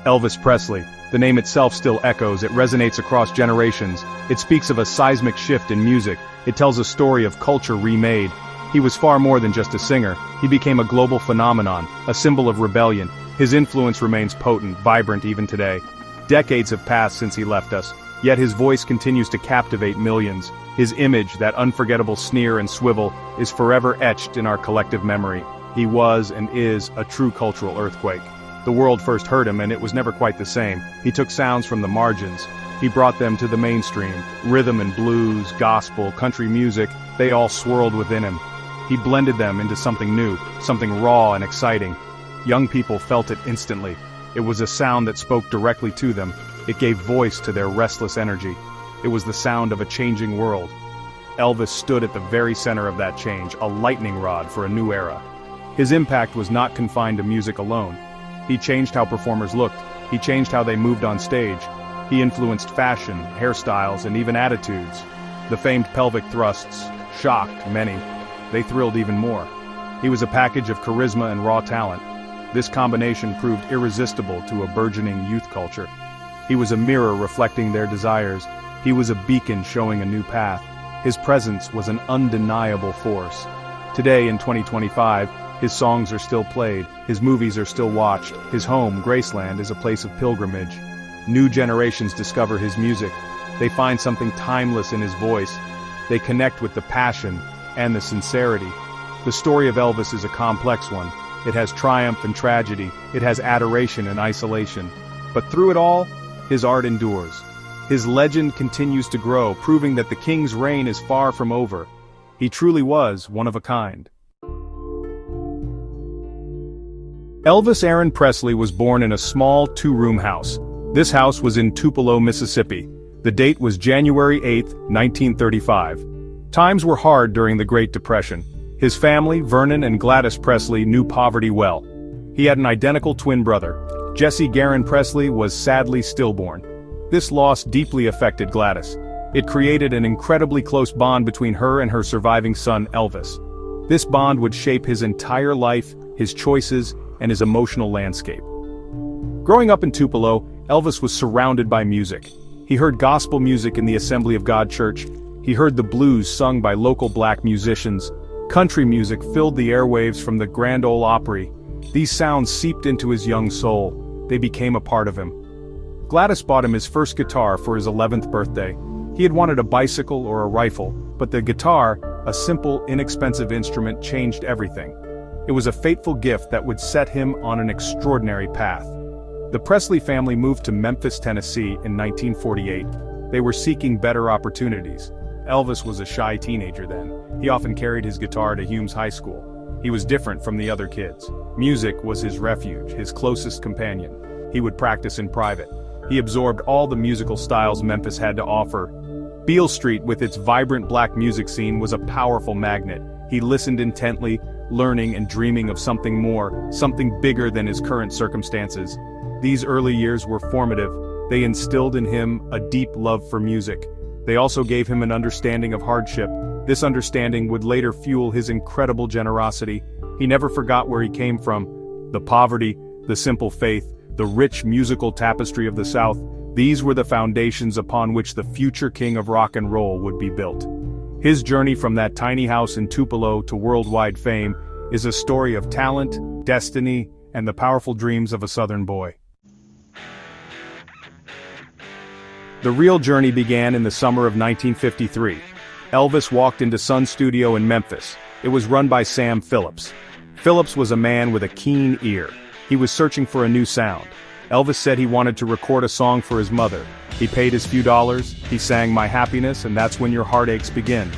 Elvis Presley. The name itself still echoes, it resonates across generations. It speaks of a seismic shift in music. It tells a story of culture remade. He was far more than just a singer. He became a global phenomenon, a symbol of rebellion. His influence remains potent, vibrant even today. Decades have passed since he left us, yet his voice continues to captivate millions. His image, that unforgettable sneer and swivel, is forever etched in our collective memory. He was and is a true cultural earthquake. The world first heard him and it was never quite the same. He took sounds from the margins. He brought them to the mainstream. Rhythm and blues, gospel, country music, they all swirled within him. He blended them into something new, something raw and exciting. Young people felt it instantly. It was a sound that spoke directly to them. It gave voice to their restless energy. It was the sound of a changing world. Elvis stood at the very center of that change, a lightning rod for a new era. His impact was not confined to music alone. He changed how performers looked. He changed how they moved on stage. He influenced fashion, hairstyles, and even attitudes. The famed pelvic thrusts shocked many. They thrilled even more. He was a package of charisma and raw talent. This combination proved irresistible to a burgeoning youth culture. He was a mirror reflecting their desires. He was a beacon showing a new path. His presence was an undeniable force. Today, in 2025, his songs are still played, his movies are still watched, his home, Graceland, is a place of pilgrimage. New generations discover his music. They find something timeless in his voice. They connect with the passion and the sincerity. The story of Elvis is a complex one. It has triumph and tragedy. It has adoration and isolation. But through it all, his art endures. His legend continues to grow, proving that the king's reign is far from over. He truly was one of a kind. Elvis Aaron Presley was born in a small two-room house. This house was in Tupelo, Mississippi. The date was January 8, 1935. Times were hard during the Great Depression. His family, Vernon and Gladys Presley, knew poverty well. He had an identical twin brother. Jesse Garin Presley was sadly stillborn. This loss deeply affected Gladys. It created an incredibly close bond between her and her surviving son, Elvis. This bond would shape his entire life, his choices, and his emotional landscape. Growing up in Tupelo, Elvis was surrounded by music. He heard gospel music in the Assembly of God Church. He heard the blues sung by local black musicians. Country music filled the airwaves from the Grand Ole Opry. These sounds seeped into his young soul. They became a part of him. Gladys bought him his first guitar for his 11th birthday. He had wanted a bicycle or a rifle, but the guitar, a simple, inexpensive instrument, changed everything. It was a fateful gift that would set him on an extraordinary path. The Presley family moved to Memphis, Tennessee in 1948. They were seeking better opportunities. Elvis was a shy teenager then. He often carried his guitar to Humes High School. He was different from the other kids. Music was his refuge, his closest companion. He would practice in private. He absorbed all the musical styles Memphis had to offer. Beale Street, with its vibrant black music scene, was a powerful magnet. He listened intently, learning and dreaming of something more, something bigger than his current circumstances. These early years were formative. They instilled in him a deep love for music. They also gave him an understanding of hardship. This understanding would later fuel his incredible generosity. He never forgot where he came from. The poverty, the simple faith, the rich musical tapestry of the South, these were the foundations upon which the future king of rock and roll would be built. His journey from that tiny house in Tupelo to worldwide fame is a story of talent, destiny, and the powerful dreams of a Southern boy. The real journey began in the summer of 1953. Elvis walked into Sun Studio in Memphis. It was run by Sam Phillips. Phillips was a man with a keen ear. He was searching for a new sound. Elvis said he wanted to record a song for his mother. He paid his few dollars, he sang My Happiness, and That's When Your Heartaches Begin.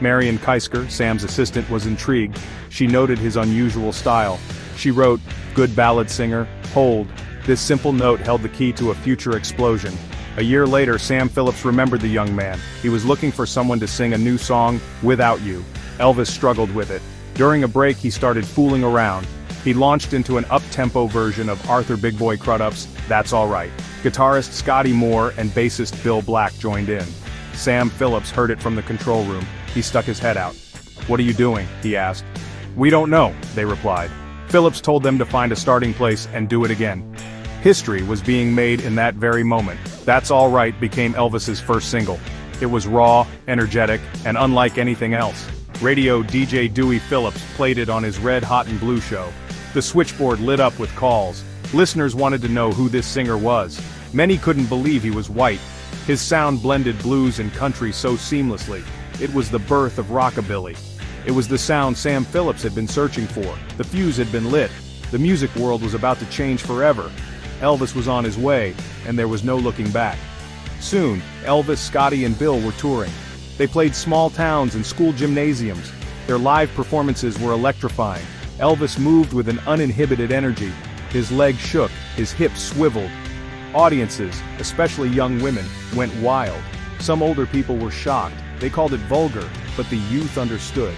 Marion Keisker, Sam's assistant, was intrigued. She noted his unusual style. She wrote, "Good ballad singer, hold." This simple note held the key to a future explosion. A year later, Sam Phillips remembered the young man. He was looking for someone to sing a new song, Without You. Elvis struggled with it. During a break, he started fooling around. He launched into an up-tempo version of Arthur Big Boy Crudup's That's All Right. Guitarist Scotty Moore and bassist Bill Black joined in. Sam Phillips heard it from the control room. He stuck his head out. "What are you doing?" he asked. "We don't know," they replied. Phillips told them to find a starting place and do it again. History was being made in that very moment. That's All Right became Elvis's first single. It was raw, energetic, and unlike anything else. Radio DJ Dewey Phillips played it on his Red Hot and Blue show. The switchboard lit up with calls. Listeners wanted to know who this singer was. Many couldn't believe he was white. His sound blended blues and country so seamlessly. It was the birth of rockabilly. It was the sound Sam Phillips had been searching for. The fuse had been lit. The music world was about to change forever. Elvis was on his way, and there was no looking back. Soon, Elvis, Scotty, and Bill were touring. They played small towns and school gymnasiums. Their live performances were electrifying. Elvis moved with an uninhibited energy. His legs shook, his hips swiveled. Audiences, especially young women, went wild. Some older people were shocked. They called it vulgar, but the youth understood.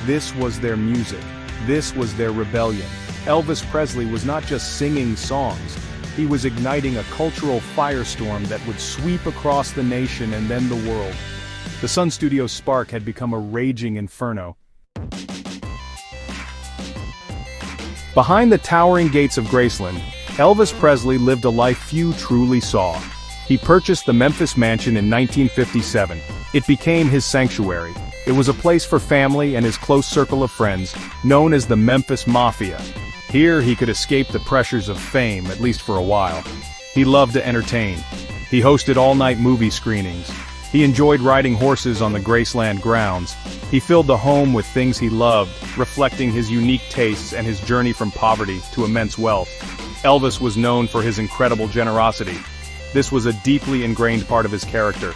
This was their music. This was their rebellion. Elvis Presley was not just singing songs. He was igniting a cultural firestorm that would sweep across the nation and then the world. The Sun Studios spark had become a raging inferno. Behind the towering gates of Graceland, Elvis Presley lived a life few truly saw. He purchased the Memphis mansion in 1957. It became his sanctuary. It was a place for family and his close circle of friends, known as the Memphis Mafia. Here he could escape the pressures of fame, at least for a while. He loved to entertain. He hosted all-night movie screenings. He enjoyed riding horses on the Graceland grounds. He filled the home with things he loved, reflecting his unique tastes and his journey from poverty to immense wealth. Elvis was known for his incredible generosity. This was a deeply ingrained part of his character.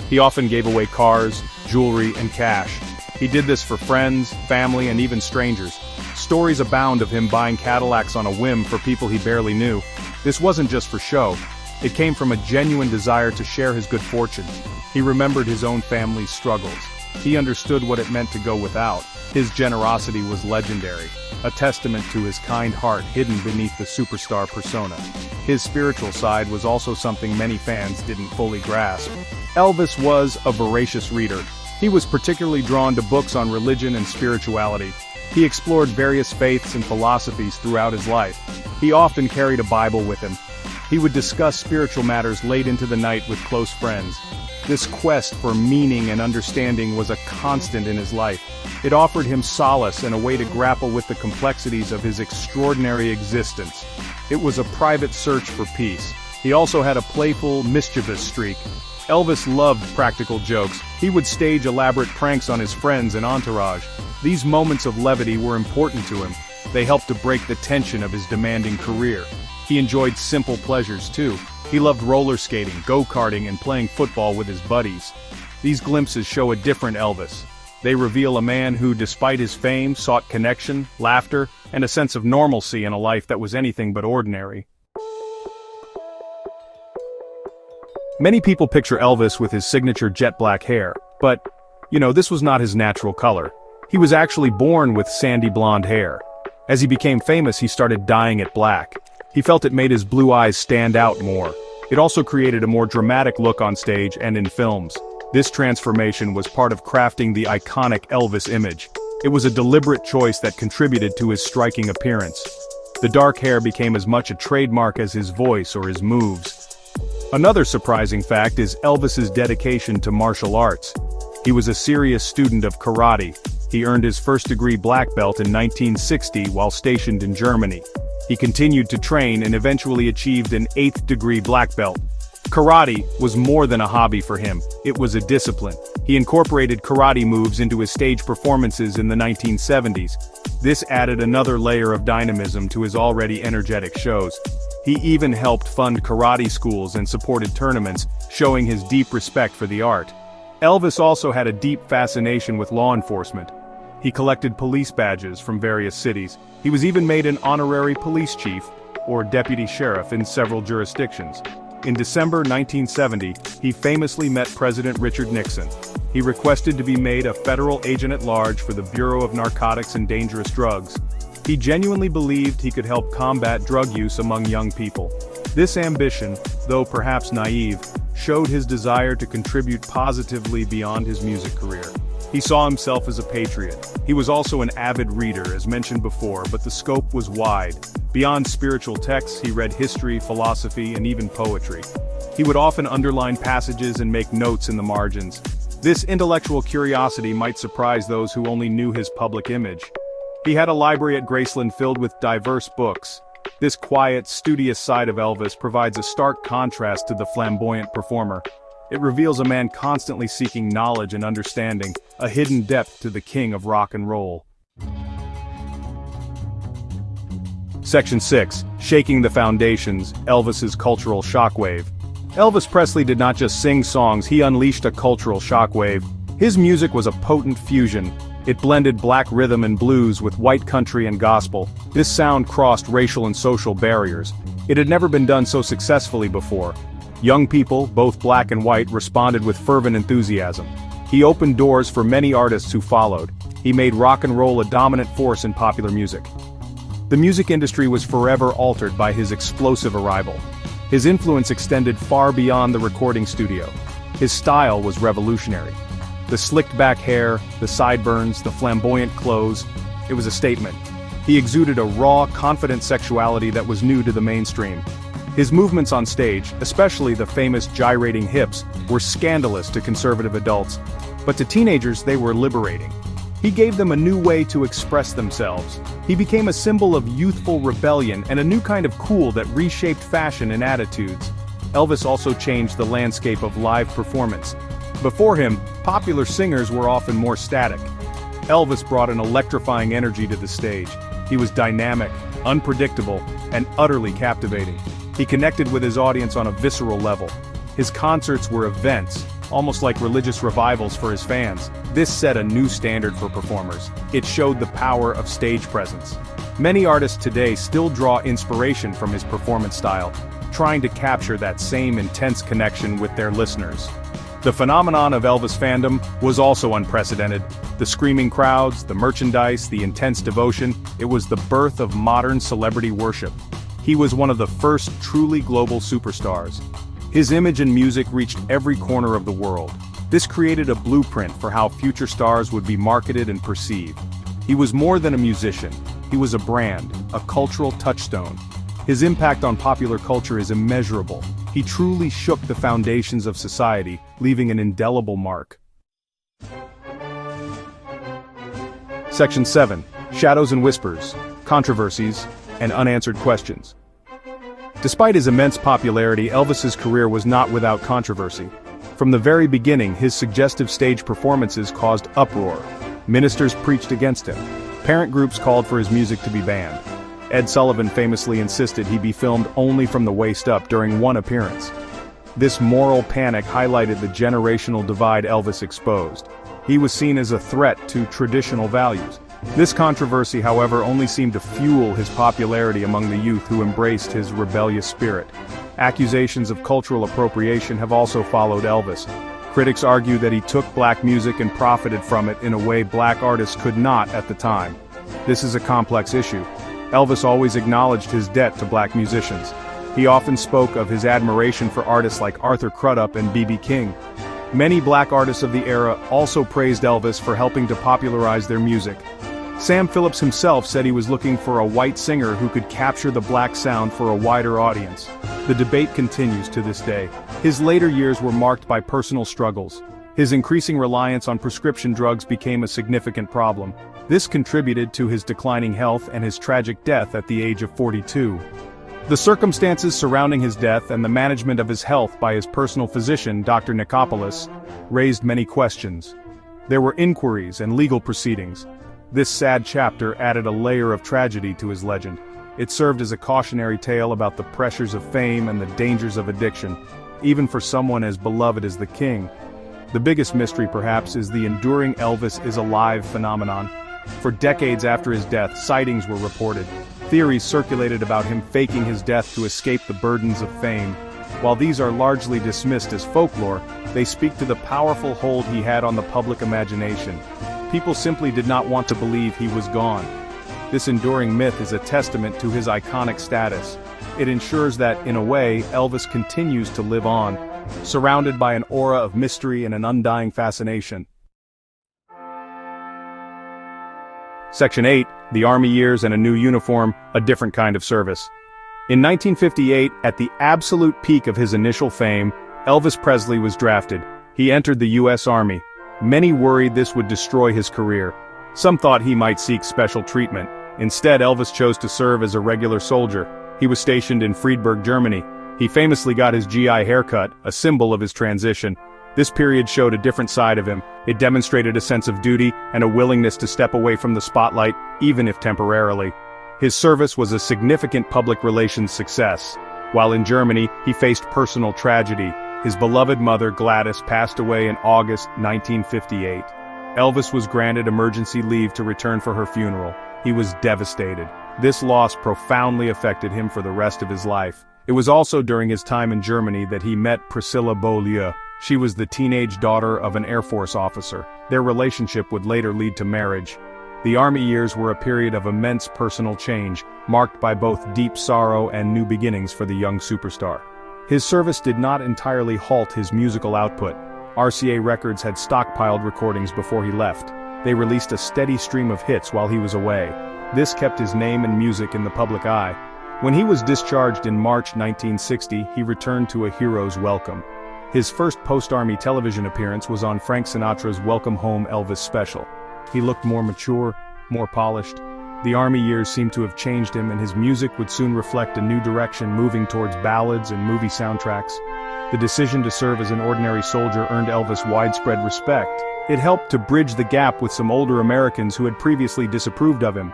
He often gave away cars, jewelry, and cash. He did this for friends, family, and even strangers. Stories abound of him buying Cadillacs on a whim for people he barely knew. This wasn't just for show. It came from a genuine desire to share his good fortune. He remembered his own family's struggles. He understood what it meant to go without. His generosity was legendary, a testament to his kind heart hidden beneath the superstar persona. His spiritual side was also something many fans didn't fully grasp. Elvis was a voracious reader. He was particularly drawn to books on religion and spirituality. He explored various faiths and philosophies throughout his life. He often carried a Bible with him. He would discuss spiritual matters late into the night with close friends. This quest for meaning and understanding was a constant in his life. It offered him solace and a way to grapple with the complexities of his extraordinary existence. It was a private search for peace. He also had a playful, mischievous streak. Elvis loved practical jokes. He would stage elaborate pranks on his friends and entourage. These moments of levity were important to him. They helped to break the tension of his demanding career. He enjoyed simple pleasures too. He loved roller skating, go-karting, and playing football with his buddies. These glimpses show a different Elvis. They reveal a man who, despite his fame, sought connection, laughter, and a sense of normalcy in a life that was anything but ordinary. Many people picture Elvis with his signature jet black hair, but, this was not his natural color. He was actually born with sandy blonde hair. As he became famous, he started dyeing it black. He felt it made his blue eyes stand out more. It also created a more dramatic look on stage and in films. This transformation was part of crafting the iconic Elvis image. It was a deliberate choice that contributed to his striking appearance. The dark hair became as much a trademark as his voice or his moves. Another surprising fact is Elvis's dedication to martial arts. He was a serious student of karate. He earned his first-degree black belt in 1960 while stationed in Germany. He continued to train and eventually achieved an 8th degree black belt. Karate was more than a hobby for him, it was a discipline. He incorporated karate moves into his stage performances in the 1970s. This added another layer of dynamism to his already energetic shows. He even helped fund karate schools and supported tournaments, showing his deep respect for the art. Elvis also had a deep fascination with law enforcement. He collected police badges from various cities. He was even made an honorary police chief, or deputy sheriff, in several jurisdictions. In December 1970, he famously met President Richard Nixon. He requested to be made a federal agent at large for the Bureau of Narcotics and Dangerous Drugs. He genuinely believed he could help combat drug use among young people. This ambition, though perhaps naive, showed his desire to contribute positively beyond his music career. He saw himself as a patriot. He was also an avid reader, as mentioned before, but the scope was wide. Beyond spiritual texts, he read history, philosophy, and even poetry. He would often underline passages and make notes in the margins. This intellectual curiosity might surprise those who only knew his public image. He had a library at Graceland filled with diverse books. This quiet, studious side of Elvis provides a stark contrast to the flamboyant performer. It reveals a man constantly seeking knowledge and understanding, a hidden depth to the king of rock and roll. Section 6. Shaking the Foundations, Elvis's Cultural Shockwave. Elvis Presley did not just sing songs, he unleashed a cultural shockwave. His music was a potent fusion. It blended black rhythm and blues with white country and gospel. This sound crossed racial and social barriers. It had never been done so successfully before. Young people, both black and white, responded with fervent enthusiasm. He opened doors for many artists who followed. He made rock and roll a dominant force in popular music. The music industry was forever altered by his explosive arrival. His influence extended far beyond the recording studio. His style was revolutionary. The slicked-back hair, the sideburns, the flamboyant clothes, it was a statement. He exuded a raw, confident sexuality that was new to the mainstream. His movements on stage, especially the famous gyrating hips, were scandalous to conservative adults, but to teenagers they were liberating. He gave them a new way to express themselves. He became a symbol of youthful rebellion and a new kind of cool that reshaped fashion and attitudes. Elvis also changed the landscape of live performance. Before him, popular singers were often more static. Elvis brought an electrifying energy to the stage. He was dynamic, unpredictable, and utterly captivating. He connected with his audience on a visceral level. His concerts were events, almost like religious revivals for his fans. This set a new standard for performers. It showed the power of stage presence. Many artists today still draw inspiration from his performance style, trying to capture that same intense connection with their listeners. The phenomenon of Elvis fandom was also unprecedented. The screaming crowds, the merchandise, the intense devotion, it was the birth of modern celebrity worship. He was one of the first truly global superstars. His image and music reached every corner of the world. This created a blueprint for how future stars would be marketed and perceived. He was more than a musician. He was a brand, a cultural touchstone. His impact on popular culture is immeasurable. He truly shook the foundations of society, leaving an indelible mark. Section 7. Shadows and Whispers, Controversies, and Unanswered Questions. Despite his immense popularity, Elvis's career was not without controversy. From the very beginning, his suggestive stage performances caused uproar. Ministers preached against him. Parent groups called for his music to be banned. Ed Sullivan famously insisted he be filmed only from the waist up during one appearance. This moral panic highlighted the generational divide Elvis exposed. He was seen as a threat to traditional values. This controversy, however, only seemed to fuel his popularity among the youth who embraced his rebellious spirit. Accusations of cultural appropriation have also followed Elvis. Critics argue that he took black music and profited from it in a way black artists could not at the time. This is a complex issue. Elvis always acknowledged his debt to black musicians. He often spoke of his admiration for artists like Arthur Crudup and B.B. King. Many black artists of the era also praised Elvis for helping to popularize their music. Sam Phillips himself said he was looking for a white singer who could capture the black sound for a wider audience. The debate continues to this day. His later years were marked by personal struggles. His increasing reliance on prescription drugs became a significant problem. This contributed to his declining health and his tragic death at the age of 42. The circumstances surrounding his death and the management of his health by his personal physician, Dr. Nicopolis, raised many questions. There were inquiries and legal proceedings. This sad chapter added a layer of tragedy to his legend. It served as a cautionary tale about the pressures of fame and the dangers of addiction, even for someone as beloved as the king. The biggest mystery, perhaps, is the enduring Elvis is alive phenomenon. For decades after his death, sightings were reported. Theories circulated about him faking his death to escape the burdens of fame. While these are largely dismissed as folklore, they speak to the powerful hold he had on the public imagination. People simply did not want to believe he was gone. This enduring myth is a testament to his iconic status. It ensures that, in a way, Elvis continues to live on, surrounded by an aura of mystery and an undying fascination. Section 8, the Army years and a new uniform, a different kind of service. In 1958, at the absolute peak of his initial fame, Elvis Presley was drafted. He entered the U.S. Army. Many worried this would destroy his career. Some thought he might seek special treatment. Instead, Elvis chose to serve as a regular soldier. He was stationed in Friedberg, Germany. He famously got his GI haircut, a symbol of his transition. This period showed a different side of him. It demonstrated a sense of duty and a willingness to step away from the spotlight, even if temporarily. His service was a significant public relations success. While in Germany, he faced personal tragedy. His beloved mother, Gladys, passed away in August 1958. Elvis was granted emergency leave to return for her funeral. He was devastated. This loss profoundly affected him for the rest of his life. It was also during his time in Germany that he met Priscilla Beaulieu. She was the teenage daughter of an Air Force officer. Their relationship would later lead to marriage. The Army years were a period of immense personal change, marked by both deep sorrow and new beginnings for the young superstar. His service did not entirely halt his musical output. RCA Records had stockpiled recordings before he left. They released a steady stream of hits while he was away. This kept his name and music in the public eye. When he was discharged in March 1960, he returned to a hero's welcome. His first post-Army television appearance was on Frank Sinatra's Welcome Home Elvis special. He looked more mature, more polished. The Army years seemed to have changed him, and his music would soon reflect a new direction, moving towards ballads and movie soundtracks. The decision to serve as an ordinary soldier earned Elvis widespread respect. It helped to bridge the gap with some older Americans who had previously disapproved of him.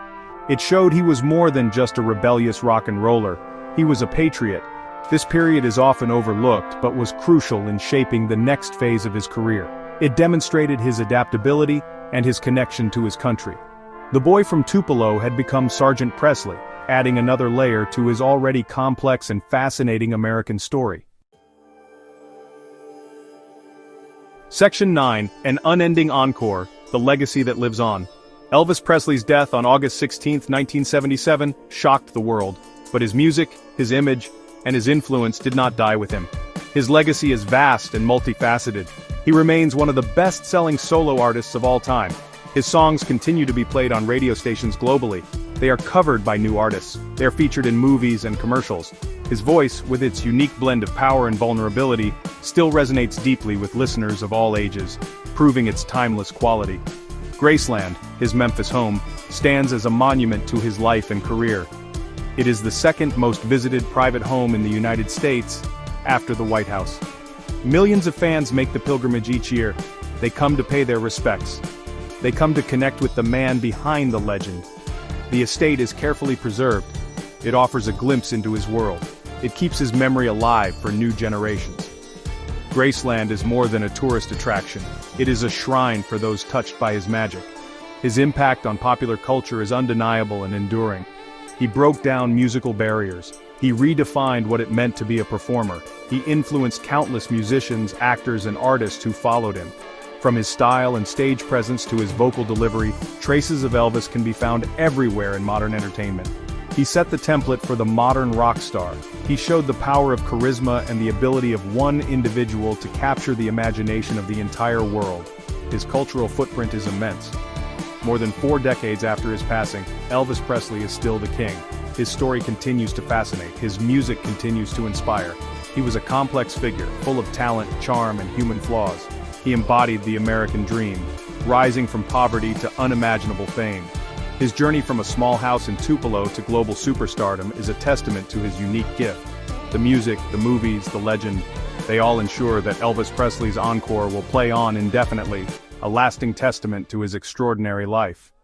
It showed he was more than just a rebellious rock and roller. He was a patriot. This period is often overlooked, but was crucial in shaping the next phase of his career. It demonstrated his adaptability and his connection to his country. The boy from Tupelo had become Sergeant Presley, adding another layer to his already complex and fascinating American story. Section 9, An Unending Encore, The Legacy That Lives On. Elvis Presley's death on August 16, 1977, shocked the world, but his music, his image, and his influence did not die with him. His legacy is vast and multifaceted. He remains one of the best-selling solo artists of all time. His songs continue to be played on radio stations globally. They are covered by new artists. They are featured in movies and commercials. His voice, with its unique blend of power and vulnerability, still resonates deeply with listeners of all ages, proving its timeless quality. Graceland, his Memphis home, stands as a monument to his life and career. It is the second most visited private home in the United States, after the White House. Millions of fans make the pilgrimage each year. They come to pay their respects. They come to connect with the man behind the legend. The estate is carefully preserved. It offers a glimpse into his world. It keeps his memory alive for new generations. Graceland is more than a tourist attraction. It is a shrine for those touched by his magic. His impact on popular culture is undeniable and enduring. He broke down musical barriers. He redefined what it meant to be a performer. He influenced countless musicians, actors, and artists who followed him. From his style and stage presence to his vocal delivery, traces of Elvis can be found everywhere in modern entertainment. He set the template for the modern rock star. He showed the power of charisma and the ability of one individual to capture the imagination of the entire world. His cultural footprint is immense. More than 4 decades after his passing, Elvis Presley is still the king. His story continues to fascinate. His music continues to inspire. He was a complex figure, full of talent, charm, and human flaws. He embodied the American dream, rising from poverty to unimaginable fame. His journey from a small house in Tupelo to global superstardom is a testament to his unique gift. The music, the movies, the legend, they all ensure that Elvis Presley's encore will play on indefinitely, a lasting testament to his extraordinary life.